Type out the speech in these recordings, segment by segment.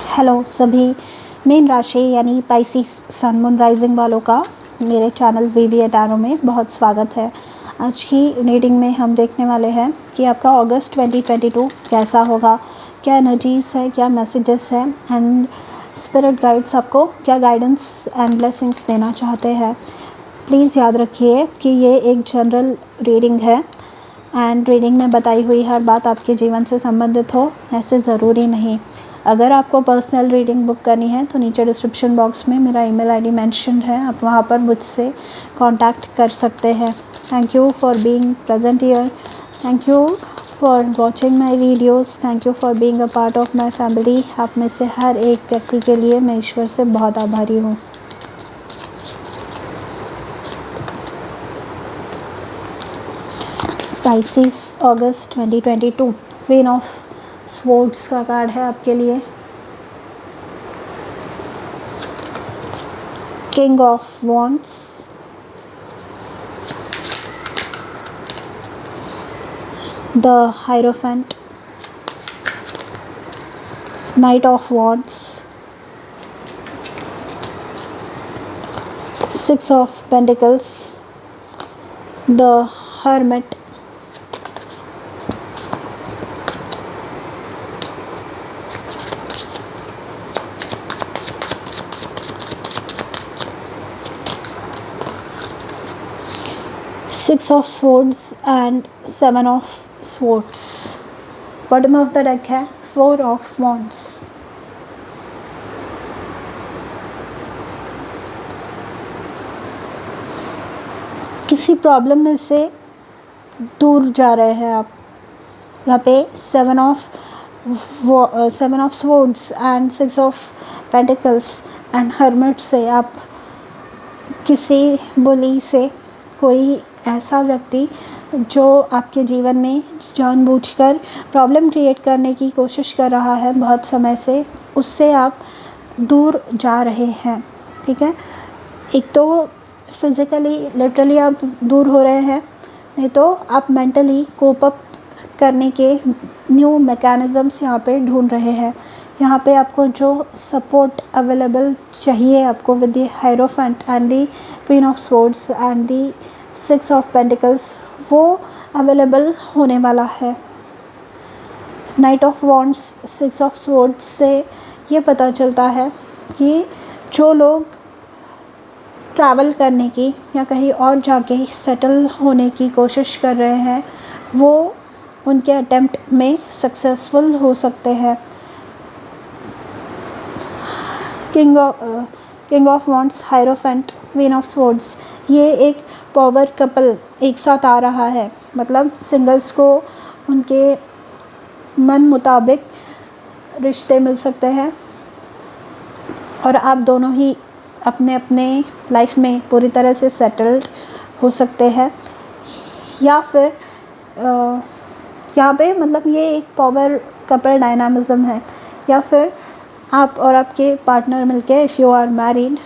Hello सभी mean राशि यानी पाइसिस सन मून राइजिंग वालों का मेरे चैनल वीवी एटारो में बहुत स्वागत है। आज की रीडिंग में हम देखने वाले हैं कि आपका अगस्त 2022 कैसा होगा, क्या एनर्जीज है, क्या मैसेजेस है एंड स्पिरिट गाइड्स आपको क्या गाइडेंस एंड ब्लेसिंग्स देना चाहते हैं। प्लीज़ याद रखिए कि ये एक जनरल रीडिंग है एंड रीडिंग में बताई हुई हर बात आपके जीवन से संबंधित हो ऐसे ज़रूरी नहीं। अगर आपको पर्सनल रीडिंग बुक करनी है तो नीचे डिस्क्रिप्शन बॉक्स में मेरा ईमेल आईडी मेंशन है, आप वहाँ पर मुझसे कांटेक्ट कर सकते हैं। Thank you for being present here, thank you for watching my videos, thank you for being a part of my family. आप में से हर एक व्यक्ति के लिए मैं ईश्वर से बहुत आभारी हूँ। Pisces August 2022 queen of swords का कार्ड है आपके लिए। King of wands, the hierophant, night of wands, six of pentacles, the hermit, Six of Swords and Seven of Swords. Bottom of the deck है Four of Wands. किसी problem में से दूर जा रहे हैं आप। यहाँ पे Seven of Swords and Six of Pentacles and Hermit से आप किसी बुली से, कोई ऐसा व्यक्ति जो आपके जीवन में जानबूझकर प्रॉब्लम क्रिएट करने की कोशिश कर रहा है बहुत समय से, उससे आप दूर जा रहे हैं। ठीक है, एक तो फिज़िकली लिटरली आप दूर हो रहे हैं, नहीं तो आप मेंटली कोप अप करने के न्यू मैकेनिज़म्स यहाँ पे ढूंढ रहे हैं। यहाँ पे आपको जो सपोर्ट अवेलेबल चाहिए आपको with the hierophant and the queen of swords and the six of pentacles, वो अवेलेबल होने वाला है। Night of wands, six of swords से ये पता चलता है कि जो लोग ट्रैवल करने की या कहीं और जाके सेटल होने की कोशिश कर रहे हैं वो उनके अटेम्प्ट में सक्सेसफुल हो सकते हैं। King of wands, hierophant, queen of swords, ये एक पावर कपल एक साथ आ रहा है। मतलब सिंगल्स को उनके मन मुताबिक रिश्ते मिल सकते हैं और आप दोनों ही अपने अपने लाइफ में पूरी तरह से सेटल्ड हो सकते हैं। या फिर यहाँ पे मतलब ये एक पावर कपल डायनामिज़म है। या फिर आप और आपके पार्टनर मिलके, इफ़ यू आर मैरिड,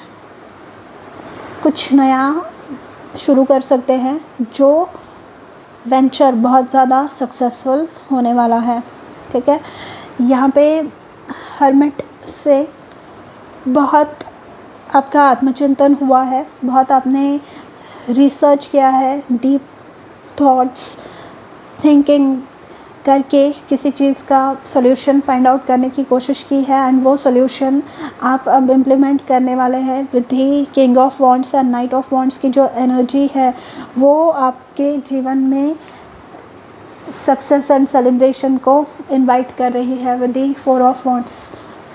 कुछ नया शुरू कर सकते हैं जो वेंचर बहुत ज़्यादा सक्सेसफुल होने वाला है। ठीक है, यहाँ पे हर्मिट से बहुत आपका आत्मचिंतन हुआ है, बहुत आपने रिसर्च किया है, डीप थॉट्स थिंकिंग करके किसी चीज़ का सॉल्यूशन फाइंड आउट करने की कोशिश की है एंड वो सॉल्यूशन आप अब इम्प्लीमेंट करने वाले हैं with the king of wands and night of wands की जो एनर्जी है वो आपके जीवन में सक्सेस एंड सेलिब्रेशन को इनवाइट कर रही है with the four of wands.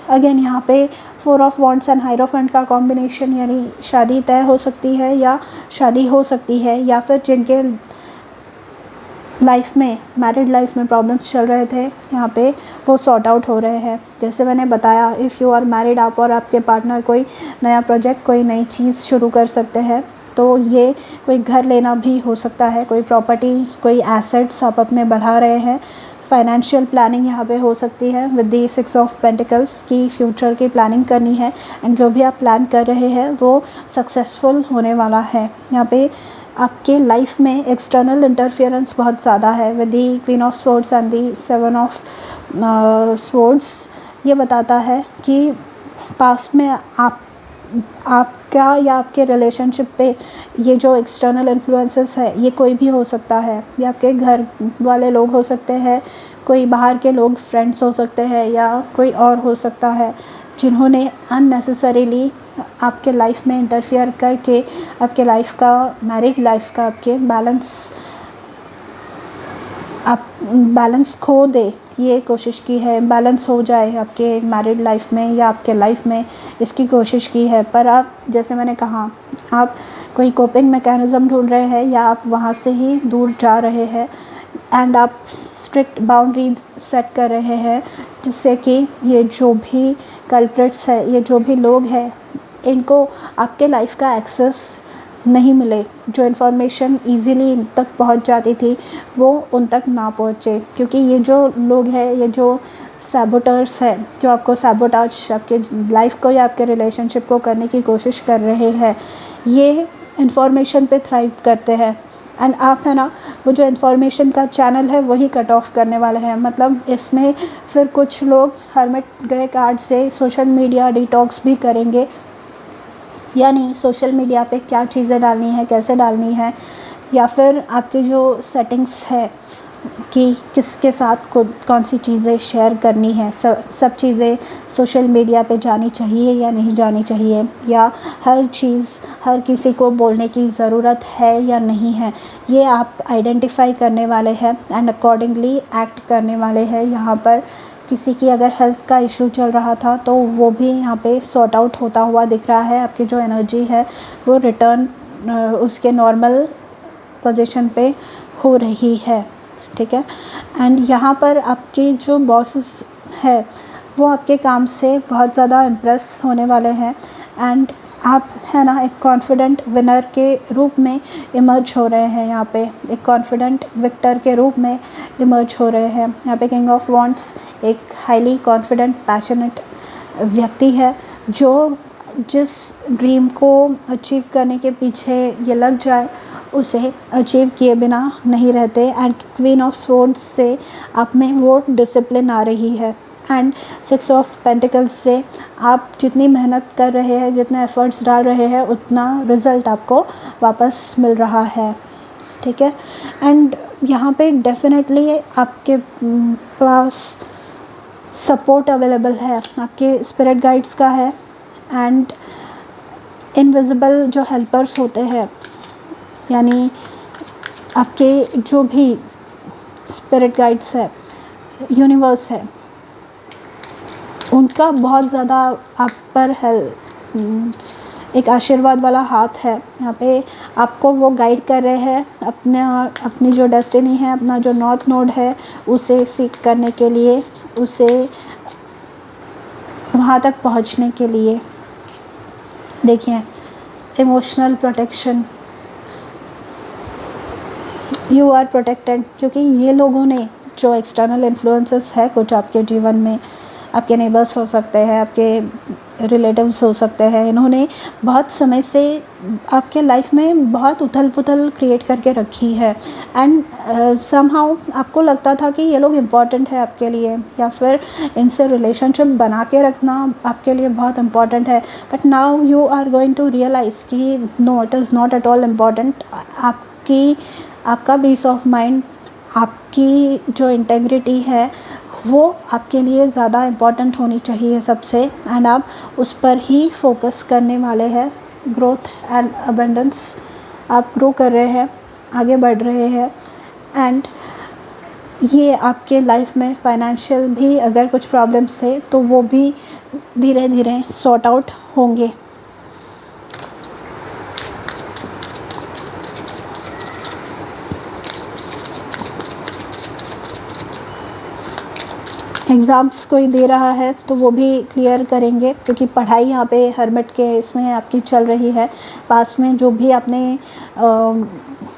Again यहाँ पे four of wands and hierophant का कॉम्बिनेशन, यानी शादी तय हो सकती है या शादी हो सकती है, या फिर जिनके लाइफ में, मैरिड लाइफ में प्रॉब्लम्स चल रहे थे यहाँ पे वो सॉर्ट आउट हो रहे हैं। जैसे मैंने बताया, इफ़ यू आर मैरिड, आप और आपके पार्टनर कोई नया प्रोजेक्ट, कोई नई चीज़ शुरू कर सकते हैं। तो ये कोई घर लेना भी हो सकता है, कोई प्रॉपर्टी, कोई एसेट्स आप अपने बढ़ा रहे हैं। फाइनेंशियल प्लानिंग यहाँ पे हो सकती है with the six of pentacles की फ्यूचर की प्लानिंग करनी है एंड जो भी आप प्लान कर रहे हैं वो सक्सेसफुल होने वाला है। यहाँ पे आपके लाइफ में एक्सटर्नल इंटरफेरेंस बहुत ज़्यादा है with the queen of swords and the seven of swords. ये बताता है कि पास्ट में आपका या आपके रिलेशनशिप पे ये जो एक्सटर्नल इन्फ्लुएंसेस है, ये कोई भी हो सकता है, या आपके घर वाले लोग हो सकते हैं, कोई बाहर के लोग, फ्रेंड्स हो सकते हैं, या कोई और हो सकता है, जिन्होंने अननेसेसरीली आपके लाइफ में इंटरफियर करके आपके लाइफ का, मैरिड लाइफ का, आपके बैलेंस खो दे ये कोशिश की है, बैलेंस हो जाए आपके मैरिड लाइफ में या आपके लाइफ में, इसकी कोशिश की है। पर आप, जैसे मैंने कहा, आप कोई कोपिंग मैकेनिज़्म ढूंढ रहे हैं या आप वहाँ से ही दूर जा रहे हैं, एंड आप स्ट्रिक्ट बाउंड्री सेट कर रहे हैं, जिससे कि ये जो भी कल्प्रिट्स है, ये जो भी लोग हैं, इनको आपके लाइफ का एक्सेस नहीं मिले, जो इन्फॉर्मेशन इजीली इन तक पहुंच जाती थी वो उन तक ना पहुंचे, क्योंकि ये जो लोग हैं, ये जो सैबोटर्स हैं, जो आपको सैबोटाज, आपके लाइफ को या आपके रिलेशनशिप को करने की कोशिश कर रहे हैं, ये इन्फॉर्मेशन पे थ्राइव करते हैं। एंड आप, है ना, वो जो इन्फॉर्मेशन का चैनल है वही कट ऑफ करने वाले हैं। मतलब इसमें फिर कुछ लोग हर्मिट गए कार्ड से सोशल मीडिया डिटॉक्स भी करेंगे, यानी सोशल मीडिया पे क्या चीज़ें डालनी है, कैसे डालनी है, या फिर आपकी जो सेटिंग्स है कि किसके साथ कौन सी चीज़ें शेयर करनी है, सब चीज़ें सोशल मीडिया पे जानी चाहिए या नहीं जानी चाहिए, या हर चीज़ हर किसी को बोलने की ज़रूरत है या नहीं है, ये आप आइडेंटिफाई करने वाले हैं एंड अकॉर्डिंगली एक्ट करने वाले हैं। यहाँ पर किसी की अगर हेल्थ का इशू चल रहा था तो वो भी यहाँ पे सॉर्ट आउट होता हुआ दिख रहा है। आपकी जो एनर्जी है वो रिटर्न उसके नॉर्मल पोजीशन पे हो रही है, ठीक है। एंड यहाँ पर आपके जो बॉसेस है वो आपके काम से बहुत ज़्यादा इम्प्रेस होने वाले हैं, एंड आप, है ना, एक कॉन्फिडेंट विनर के रूप में इमर्ज हो रहे हैं। यहाँ पे एक कॉन्फिडेंट विक्टर के रूप में इमर्ज हो रहे हैं। यहाँ पे किंग ऑफ वॉन्ड्स एक हाईली कॉन्फिडेंट पैशनेट व्यक्ति है, जो जिस ड्रीम को अचीव करने के पीछे ये लग जाए उसे अचीव किए बिना नहीं रहते। एंड क्वीन ऑफ स्वॉर्ड्स से आप में वो डिसिप्लिन आ रही है, एंड 6 ऑफ पेंटिकल्स से आप जितनी मेहनत कर रहे हैं, जितने एफर्ट्स डाल रहे हैं, उतना रिज़ल्ट आपको वापस मिल रहा है, ठीक है। एंड यहाँ पे डेफिनेटली आपके पास सपोर्ट अवेलेबल है, आपके स्पिरिट गाइड्स का है, एंड इनविजिबल जो हेल्पर्स होते हैं, यानी आपके जो भी स्पिरिट गाइड्स है, यूनिवर्स है, उनका बहुत ज़्यादा आप पर एक आशीर्वाद वाला हाथ है। यहाँ पे आपको वो गाइड कर रहे हैं अपनी जो डेस्टिनी है, अपना जो नॉर्थ नोड है, उसे सीख करने के लिए, उसे वहाँ तक पहुँचने के लिए। देखिए, emotional protection, you are protected, क्योंकि ये लोगों ने जो एक्सटर्नल इन्फ्लुएंसेस है कुछ आपके जीवन में, आपके नेबर्स हो सकते हैं, आपके रिलेटिव्स हो सकते हैं, इन्होंने बहुत समय से आपके लाइफ में बहुत उथल पुथल क्रिएट करके रखी है। एंड समहाउ आपको लगता था कि ये लोग इम्पॉर्टेंट है आपके लिए, या फिर इनसे रिलेशनशिप बना के रखना आपके लिए बहुत इम्पॉर्टेंट है। But now you are going to realise कि no, it is not at all important. आपका पीस ऑफ माइंड, आपकी जो इंटेग्रिटी है, वो आपके लिए ज़्यादा इम्पॉर्टेंट होनी चाहिए सबसे, एंड आप उस पर ही फोकस करने वाले हैं। ग्रोथ एंड अबंडेंस, आप ग्रो कर रहे हैं, आगे बढ़ रहे हैं, एंड ये आपके लाइफ में फाइनेंशियल भी अगर कुछ प्रॉब्लम्स थे तो वो भी धीरे धीरे सॉर्ट आउट होंगे। एग्ज़ाम्स कोई दे रहा है तो वो भी क्लियर करेंगे, क्योंकि पढ़ाई यहाँ पे हर्मिट के इसमें आपकी चल रही है। पास्ट में जो भी आपने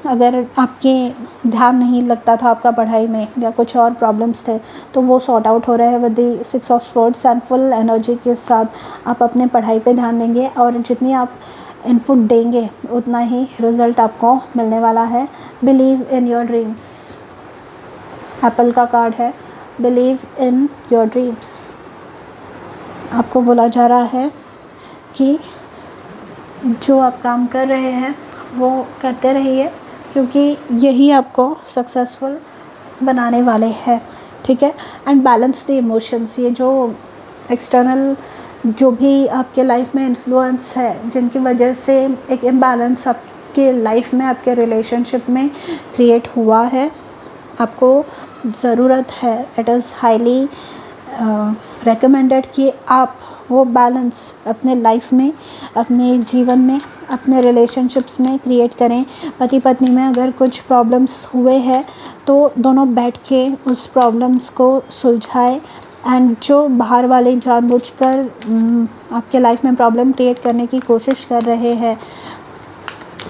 अगर आपके ध्यान नहीं लगता था आपका पढ़ाई में, या कुछ और प्रॉब्लम्स थे, तो वो सॉर्ट आउट हो रहे हैं with the 6 of swords. And full energy के साथ आप अपने पढ़ाई पे ध्यान देंगे, और जितनी आप इनपुट देंगे उतना ही रिज़ल्ट आपको मिलने वाला है। Believe in your dreams, Apple का कार्ड है, बिलीव इन योर ड्रीम्स। आपको बोला जा रहा है कि जो आप काम कर रहे हैं वो करते रहिए, क्योंकि यही आपको सक्सेसफुल बनाने वाले हैं, ठीक है। एंड बैलेंस द इमोशंस, ये जो एक्सटर्नल जो भी आपके लाइफ में इन्फ्लुएंस है, जिनकी वजह से एक इम्बैलेंस आपके लाइफ में, आपके रिलेशनशिप में क्रिएट हुआ है, आपको ज़रूरत है, इट इज़ हाईली रेकमेंडेड कि आप वो बैलेंस अपने लाइफ में, अपने जीवन में, अपने रिलेशनशिप्स में क्रिएट करें। पति पत्नी में अगर कुछ प्रॉब्लम्स हुए हैं तो दोनों बैठ के उस प्रॉब्लम्स को सुलझाएं। एंड जो बाहर वाले जानबूझकर आपके लाइफ में प्रॉब्लम क्रिएट करने की कोशिश कर रहे हैं,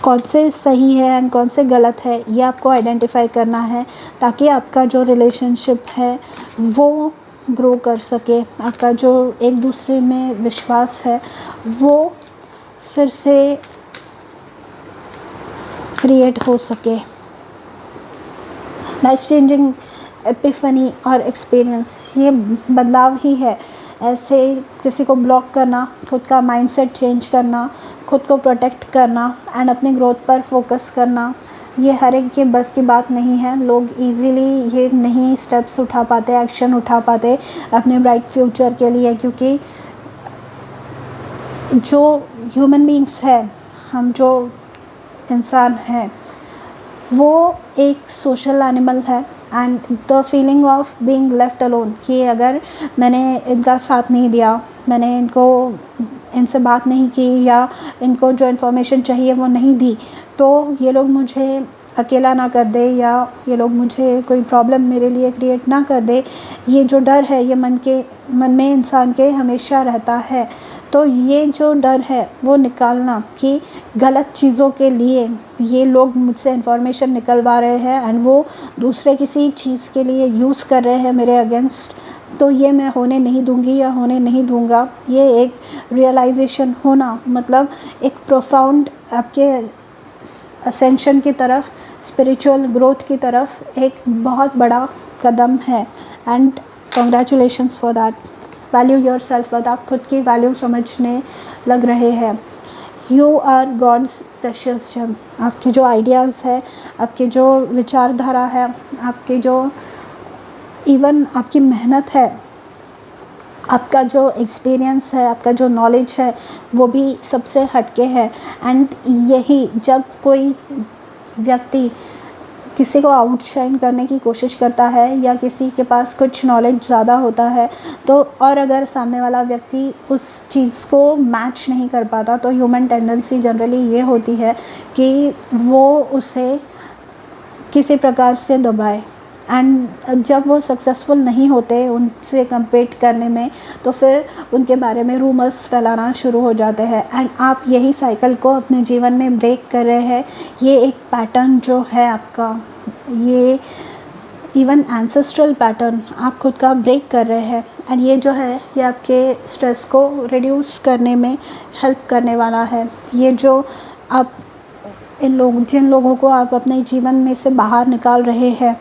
कौन से सही है एंड कौन से गलत है, ये आपको आइडेंटिफाई करना है, ताकि आपका जो रिलेशनशिप है वो ग्रो कर सके, आपका जो एक दूसरे में विश्वास है वो फिर से क्रिएट हो सके। लाइफ चेंजिंग एपिफनी और एक्सपीरियंस, ये बदलाव ही है। ऐसे किसी को ब्लॉक करना, खुद का माइंडसेट चेंज करना, खुद को प्रोटेक्ट करना एंड अपने ग्रोथ पर फोकस करना, ये हर एक के बस की बात नहीं है। लोग इजीली ये नहीं स्टेप्स उठा पाते, एक्शन उठा पाते अपने ब्राइट फ्यूचर के लिए, क्योंकि जो ह्यूमन बीइंग्स है, हम जो इंसान हैं, वो एक सोशल एनिमल है। And the feeling of being left alone, कि अगर मैंने इनका साथ नहीं दिया, मैंने इनसे बात नहीं की, या इनको जो इन्फॉर्मेशन चाहिए वो नहीं दी, तो ये लोग मुझे अकेला ना कर दे, या ये लोग मुझे कोई प्रॉब्लम मेरे लिए क्रिएट ना कर दे, ये जो डर है ये मन में इंसान के हमेशा रहता है। तो ये जो डर है वो निकालना, कि गलत चीज़ों के लिए ये लोग मुझसे इन्फॉर्मेशन निकलवा रहे हैं एंड वो दूसरे किसी चीज़ के लिए यूज़ कर रहे हैं मेरे अगेंस्ट, तो ये मैं होने नहीं दूंगी या होने नहीं दूंगा। ये एक रियलाइजेशन होना, मतलब एक प्रोफाउंड आपके असेंशन की तरफ, स्पिरिचुअल ग्रोथ की तरफ एक बहुत बड़ा कदम है। And congratulations for that. Value yourself, आप खुद की वैल्यू समझने लग रहे हैं। You are god's precious gem. आपके जो आइडियाज़ है, आपके जो विचारधारा है, आपके जो इवन आपकी मेहनत है, आपका जो एक्सपीरियंस है, आपका जो नॉलेज है, वो भी सबसे हटके है। एंड यही जब कोई व्यक्ति किसी को आउटशाइन करने की कोशिश करता है, या किसी के पास कुछ नॉलेज ज़्यादा होता है, तो और अगर सामने वाला व्यक्ति उस चीज़ को मैच नहीं कर पाता, तो ह्यूमन टेंडेंसी जनरली ये होती है कि वो उसे किसी प्रकार से दबाए। एंड जब वो सक्सेसफुल नहीं होते उनसे कंपीट करने में, तो फिर उनके बारे में रूमर्स फैलाना शुरू हो जाते हैं। एंड आप यही साइकिल को अपने जीवन में ब्रेक कर रहे हैं। ये एक पैटर्न जो है आपका, ये इवन एंसेस्ट्रल पैटर्न आप खुद का ब्रेक कर रहे हैं। एंड ये जो है, ये आपके स्ट्रेस को रिड्यूस करने में हेल्प करने वाला है। ये जो आप जिन लोगों को आप अपने जीवन में से बाहर निकाल रहे हैं,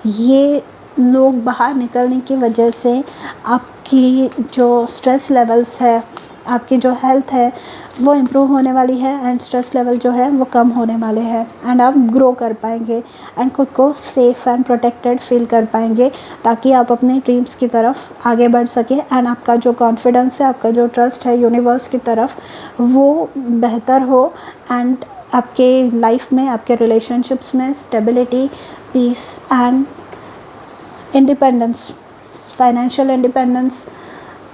ये लोग बाहर निकलने की वजह से आपकी जो स्ट्रेस लेवल्स है, आपकी जो हेल्थ है, वो इम्प्रूव होने वाली है। एंड स्ट्रेस लेवल जो है वो कम होने वाले हैं। एंड आप ग्रो कर पाएंगे एंड खुद को सेफ़ एंड प्रोटेक्टेड फील कर पाएंगे, ताकि आप अपने ड्रीम्स की तरफ आगे बढ़ सकें। एंड आपका जो कॉन्फिडेंस है, आपका जो ट्रस्ट है यूनिवर्स की तरफ, वो बेहतर हो। एंड आपके लाइफ में, आपके रिलेशनशिप्स में stability, peace and independence, financial independence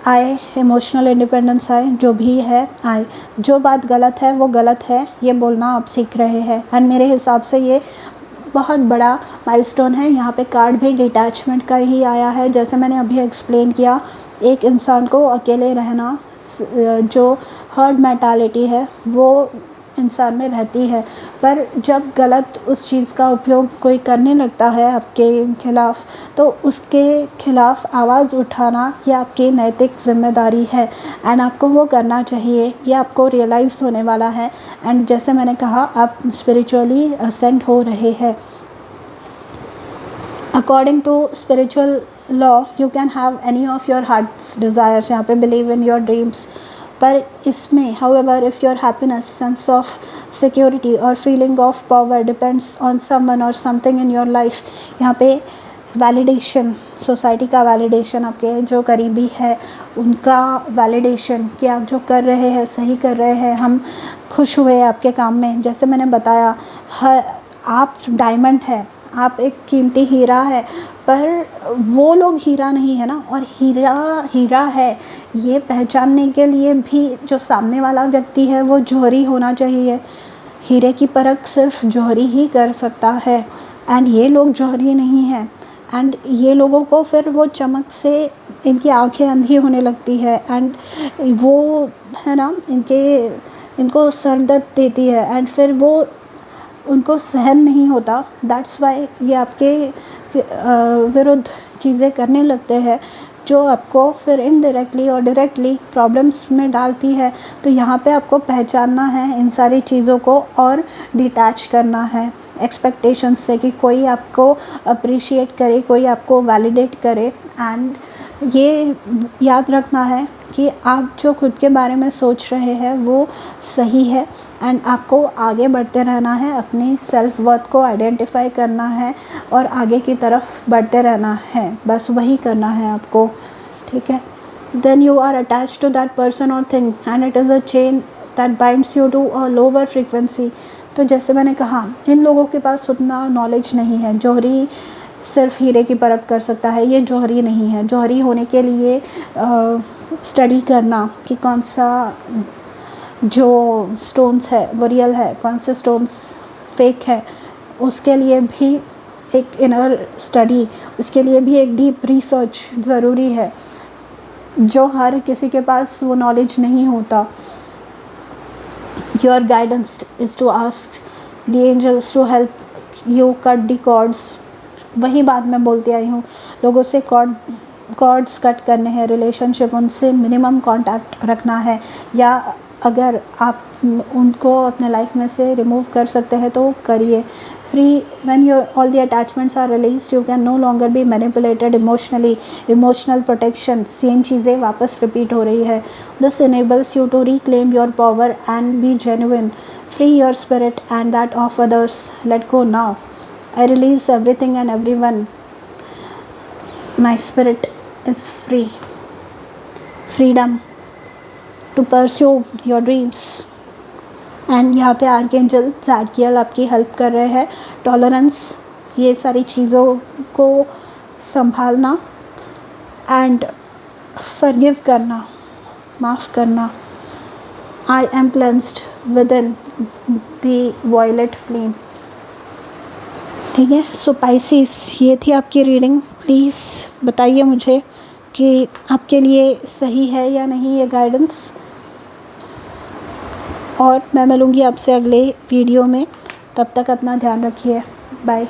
आए, इमोशनल इंडिपेंडेंस आए, जो भी है आए। जो बात गलत है वो गलत है, ये बोलना आप सीख रहे हैं। एंड मेरे हिसाब से ये बहुत बड़ा माइलस्टोन है। यहाँ पे कार्ड भी डिटैचमेंट का ही आया है। जैसे मैंने अभी एक्सप्लेन किया, एक इंसान को अकेले रहना, जो हर्ड मेंटालिटी है वो इंसान में रहती है, पर जब गलत उस चीज़ का उपयोग कोई करने लगता है आपके खिलाफ़, तो उसके खिलाफ़ आवाज़ उठाना ये आपकी नैतिक जिम्मेदारी है। एंड आपको वो करना चाहिए, ये आपको रियलाइज़ होने वाला है। एंड जैसे मैंने कहा, आप स्पिरिचुअली असेंड हो रहे हैं। According to spiritual law you can have any of your heart's desires, यहाँ पे बिलीव इन योर ड्रीम्स। पर इसमें however if your happiness, sense of security और feeling of power depends on someone और something in your life, यहाँ पे validation, society का validation, आपके जो करीबी है उनका वैलिडेशन कि आप जो कर रहे हैं सही कर रहे हैं, हम खुश हुए आपके काम में। जैसे मैंने बताया, आप डायमंड है, आप एक कीमती हीरा है, पर वो लोग हीरा नहीं है ना, और हीरा हीरा है ये पहचानने के लिए भी जो सामने वाला व्यक्ति है वो जौहरी होना चाहिए। हीरे की परख सिर्फ जौहरी ही कर सकता है, एंड ये लोग जौहरी नहीं हैं। एंड ये लोगों को फिर वो चमक से इनकी आंखें अंधी होने लगती है, एंड वो है ना इनको सर दर्द देती है, एंड फिर वो उनको सहन नहीं होता। दैट्स वाई ये आपके विरुद्ध चीज़ें करने लगते हैं जो आपको फिर इनडायरेक्टली और डायरेक्टली प्रॉब्लम्स में डालती है। तो यहाँ पे आपको पहचानना है इन सारी चीज़ों को और डिटैच करना है एक्सपेक्टेशंस से कि कोई आपको अप्रिशिएट करे, कोई आपको वैलिडेट करे। एंड ये याद रखना है कि आप जो खुद के बारे में सोच रहे हैं वो सही है, एंड आपको आगे बढ़ते रहना है, अपनी सेल्फ वर्थ को आइडेंटिफाई करना है और आगे की तरफ बढ़ते रहना है, बस वही करना है आपको, ठीक है। Then you are attached to that person और thing and it is a chain that binds you to a lower frequency. तो जैसे मैंने कहा, इन लोगों के पास उतना नॉलेज नहीं है। जौहरी सिर्फ हीरे की परख कर सकता है, ये जौहरी नहीं है। जौहरी होने के लिए स्टडी करना कि कौन सा जो स्टोन्स है वो रियल है, कौन से स्टोन्स फेक है, उसके लिए भी एक इनर स्टडी, उसके लिए भी एक डीप रिसर्च ज़रूरी है, जो हर किसी के पास वो नॉलेज नहीं होता। Your guidance is to ask the angels to help you cut the cords. वही बात मैं बोलती आई हूँ, लोगों से कॉर्ड्स कट करने हैं, रिलेशनशिप उनसे मिनिमम कांटेक्ट रखना है, या अगर आप उनको अपने लाइफ में से रिमूव कर सकते हैं तो करिए। Free when your all the attachments are released you can no longer be manipulated emotionally. Emotional protection, same चीज़ें वापस रिपीट हो रही है। This enables you to reclaim your power and be genuine, free your spirit and that of others, let go now. I release everything and everyone. My spirit is free. Freedom to pursue your dreams. And यहाँ पे archangel ज़ाडकियल आपकी help कर रहे हैं। Tolerance, ये सारी चीज़ों को संभालना, एंड फॉरगिव करना, माफ़ करना। I am cleansed within the violet flame. ठीक है। सो पाइसेस, ये थी आपकी रीडिंग। प्लीज़ बताइए मुझे कि आपके लिए सही है या नहीं ये गाइडेंस, और मैं मिलूँगी आपसे अगले वीडियो में। तब तक अपना ध्यान रखिए। बाय।